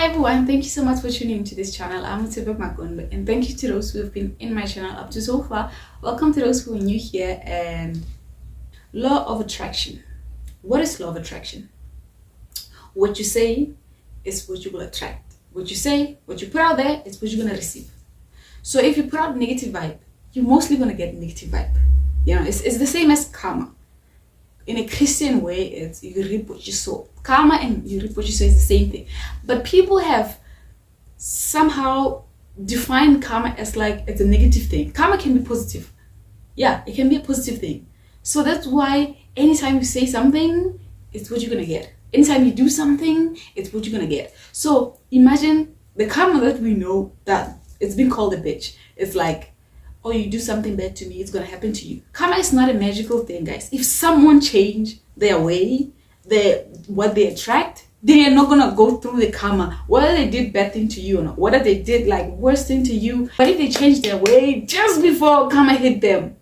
Hi everyone, thank you so much for tuning into this channel. I'm Tshetshe Makondo, and thank you to those who have been in my channel up to so far. Welcome to those who are new here. And law of attraction. What is law of attraction? What you say is what you will attract. What you say, what you put out there is what you're gonna receive. So if you put out negative vibe, you're mostly gonna get negative vibe. You know, it's the same as karma. In a Christian way, it's you reap what you sow. Karma and you reap what you sow is the same thing. But people have somehow defined karma as like it's a negative thing. Karma can be positive. Yeah, it can be a positive thing. So that's why anytime you say something, it's what you're gonna get. Anytime you do something, it's what you're gonna get. So imagine the karma that we know that it's been called a bitch. It's like, oh, you do something bad to me, it's gonna happen to you. Karma is not a magical thing, guys. If someone change their way, what they attract, they are not gonna go through the karma, whether they did bad thing to you or not, whether they did like worse thing to you. But if they change their way just before karma hit them,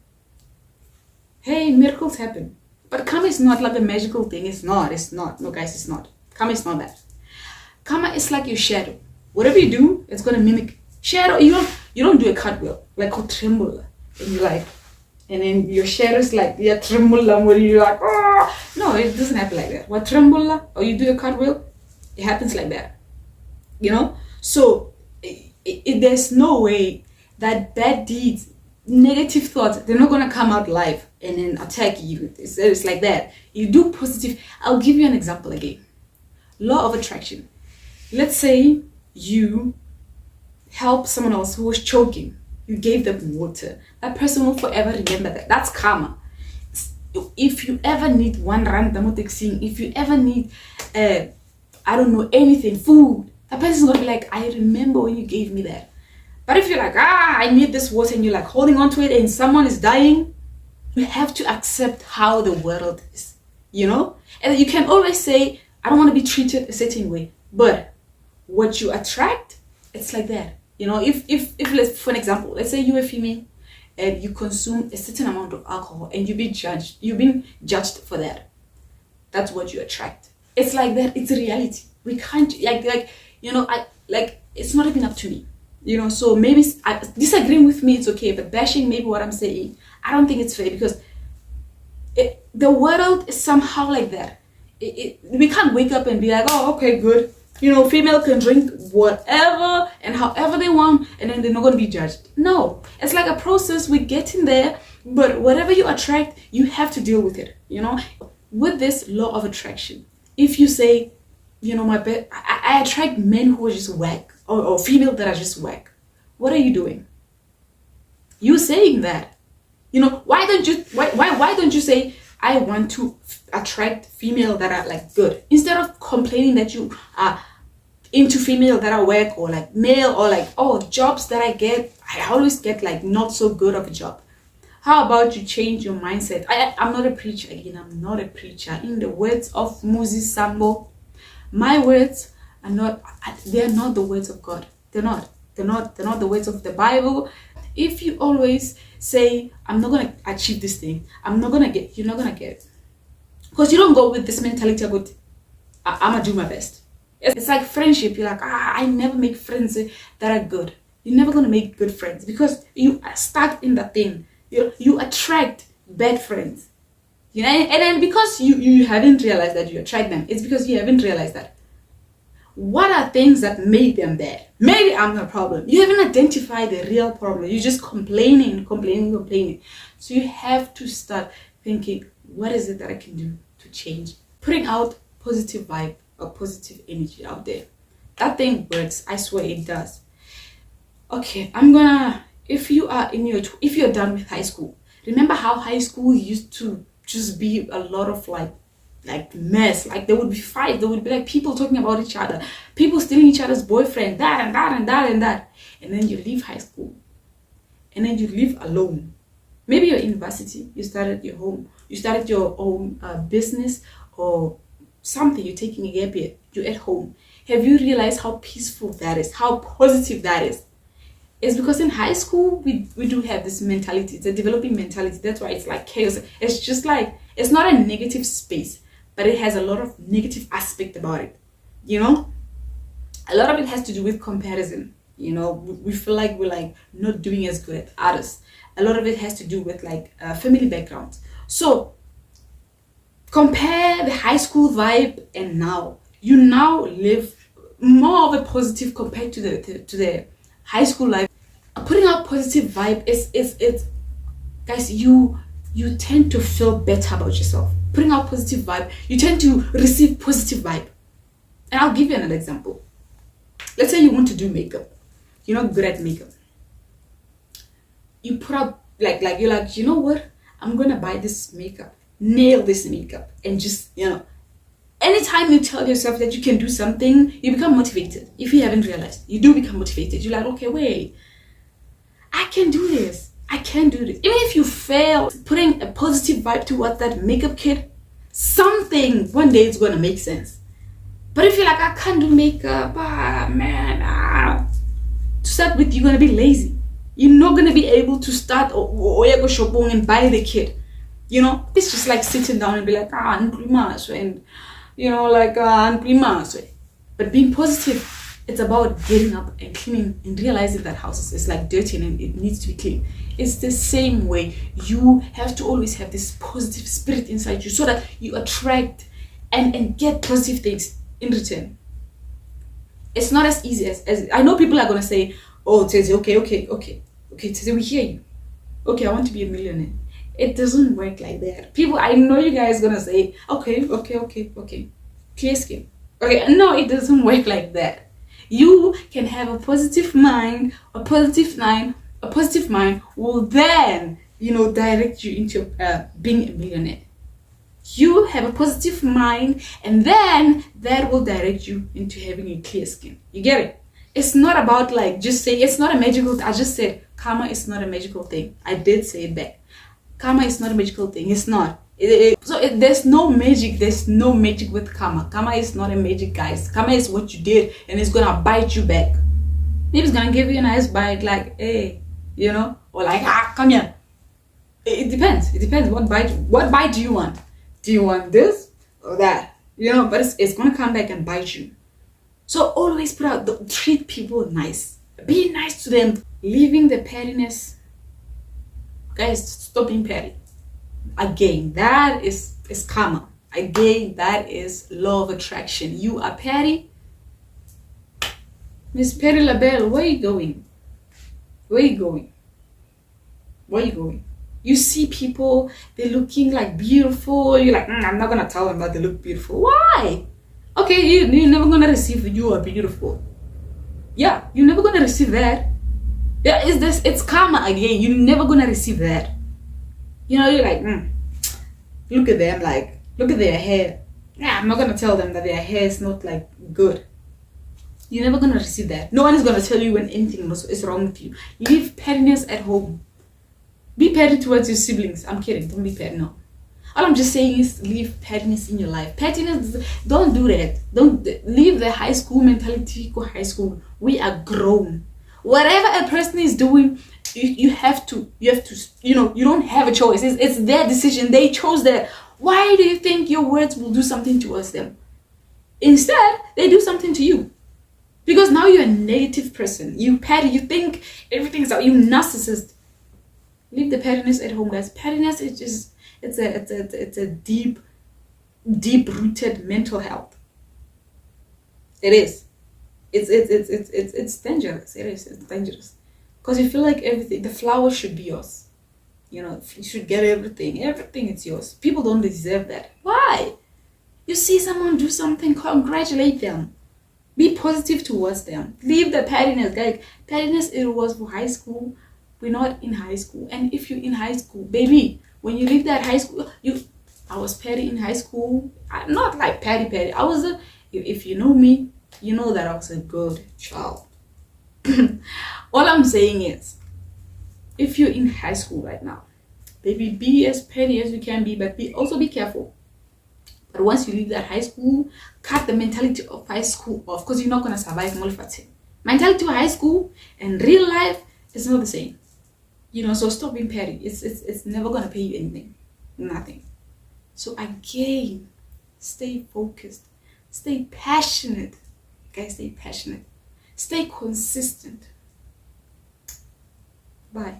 hey, miracles happen. But karma is not like a magical thing. It's not. No, guys, it's not. Karma is not that. Karma is like your shadow. Whatever you do, it's gonna mimic. Shadow, you don't do a cartwheel like a tremble, and you like, and then your shadow's like tremble, and you're like, oh no, it doesn't happen like that. What tremble, or you do a cartwheel, it happens like that, you know. So there's no way that bad deeds, negative thoughts, they're not gonna come out live and then attack you. It's like that. You do positive. I'll give you an example again. Law of attraction. Let's say you help someone else who was choking. You gave them water. That person will forever remember that. That's karma. If you ever need if you ever need I don't know, anything, food, that person's gonna be like, I remember when you gave me that. But if you're like, I need this water, and you're like holding on to it and someone is dying, you have to accept how the world is, you know? And you can always say, I don't want to be treated a certain way, but what you attract, it's like that. You know, if let's, for an example, let's say you're a female and you consume a certain amount of alcohol and you've been judged for that. That's what you attract. It's like that. It's a reality. We can't like you know, it's not even up to me. You know, so maybe disagreeing with me, it's okay, but bashing maybe what I'm saying, I don't think it's fair, because the world is somehow like that. We can't wake up and be like, oh, okay, good. You know, female can drink whatever and however they want, and then they're not going to be judged. No, it's like a process. We're getting there, but whatever you attract, you have to deal with it. You know, with this law of attraction, if you say, you know, I attract men who are just whack, or female that are just whack, what are you doing? You're saying that. You know, why don't you say, I want to attract female that are like good, instead of complaining that you are into female that are whack, or like male, or like, oh, jobs that I always get like not so good of a job. How about you change your mindset? I'm not a preacher. Again, I'm not a preacher. In the words of Moses Sambo, my words are not, they're not the words of God. They're not the words of the Bible. If you always say, I'm not gonna achieve this thing, you're not gonna get it. Because you don't go with this mentality about, I'm gonna do my best. It's like friendship. You're like, I never make friends that are good. You're never gonna make good friends because you are stuck in that thing. You attract bad friends. You know, and then because you haven't realized that you attract them, it's because you haven't realized that. What are things that made them bad? Maybe I'm the problem. You haven't identified the real problem. You're just complaining. So you have to start thinking, what is it that I can do to change? Putting out positive vibe or positive energy out there. That thing works. I swear it does. Okay, if you're done with high school, remember how high school used to just be a lot of like mess. Like there would be fight, there would be like people talking about each other, people stealing each other's boyfriend, that and that and that and that. And then you leave high school and then you live alone. Maybe you're in university, you started your own business or something, you're taking a gap year, you're at home. Have you realized how peaceful that is, how positive that is? It's because in high school we do have this mentality. It's a developing mentality. That's why it's like chaos. It's just like, it's not a negative space, but it has a lot of negative aspect about it, you know. A lot of it has to do with comparison. You know, we feel like we're like not doing as good as others. A lot of it has to do with like family background. So compare the high school vibe and now. You now live more of a positive compared to the high school life. Putting out positive vibe is guys, you tend to feel better about yourself. Putting out positive vibe, you tend to receive positive vibe. And I'll give you another example. Let's say you want to do makeup. You're not good at makeup. You put out like you're like, you know what? I'm gonna buy this makeup, nail this makeup, and just, you know, anytime you tell yourself that you can do something, you become motivated. If you haven't realized, you do become motivated. You're like, okay, wait, I can do this. I can do this. Even if you fail, putting a positive vibe towards that makeup kit, something one day it's gonna make sense. But if you're like, I can't do makeup, to start with, you're gonna be lazy. You're not gonna be able to start or go shopping and buy the kit. You know, it's just like sitting down and be like, and you know, like but being positive, it's about getting up and cleaning and realizing that house is like dirty and it needs to be clean. It's the same way. You have to always have this positive spirit inside you so that you attract and get positive things in return. It's not as easy as I know people are gonna say, oh Tshetshe, okay, Tshetshe, we hear you. Okay, I want to be a millionaire. It doesn't work like that. People, I know you guys gonna say, okay, clear skin. Okay, no, it doesn't work like that. You can have a positive mind, a positive mind will then, you know, direct you into being a millionaire. You have a positive mind, and then that will direct you into having a clear skin. You get it? It's not about like just saying it's not a magical. I just said karma is not a magical thing. I did say it back. Karma is not a magical thing. It's not. There's no magic. There's no magic with karma. Karma is not a magic, guys. Karma is what you did, and it's gonna bite you back. Maybe it's gonna give you a nice bite, like, hey, you know, or like, come here. It depends. It depends. What bite do you want? Do you want this or that? You know, but it's gonna come back and bite you. So always treat people nice. Be nice to them. Leaving the pettiness. Guys, stop being petty. Again, that is karma. Again, that is law of attraction. You are petty. Miss Petty LaBelle, where are you going? Where are you going? Where are you going? You see people, they're looking like beautiful. You're like, I'm not gonna tell them that they look beautiful. Why? Okay, you're never gonna receive you are beautiful. Yeah, you're never gonna receive that. Yeah, it's karma again. You're never gonna receive that. You know, you're like, look at them, like, look at their hair. Yeah, I'm not gonna tell them that their hair is not like good. You're never gonna receive that. No one is gonna tell you when anything is wrong with you. Leave pettiness at home. Be petty towards your siblings. I'm kidding. Don't be petty. No. All I'm just saying is leave pettiness in your life. Pettiness, don't do that. Don't leave the high school mentality. Go high school. We are grown. Whatever a person is doing, you have to, you know, you don't have a choice. It's their decision. They chose that. Why do you think your words will do something towards them? Instead, they do something to you. Because now you're a negative person. You petty. You think everything's out. You narcissist. Leave the pettiness at home, guys. Pettiness is just it's a deep rooted mental health. It is. It's dangerous. It is. It's dangerous. Because you feel like everything, the flower should be yours. You know, you should get everything. Everything is yours. People don't deserve that. Why? You see someone do something, congratulate them. Be positive towards them. Leave the pettiness. Like, pettiness, it was for high school. We're not in high school. And if you're in high school, baby, when you leave that high school, I was petty in high school. I'm not like petty. I was if you know me, you know that I was a good child. All I'm saying is, if you're in high school right now, baby, be as petty as you can be, but also be careful. But once you leave that high school, cut the mentality of high school off, because you're not gonna survive Molfate. Mentality of high school and real life is not the same. You know, so stop being petty. It's never gonna pay you anything. Nothing. So again, stay focused, stay passionate. Guys, stay passionate. Stay consistent. Bye.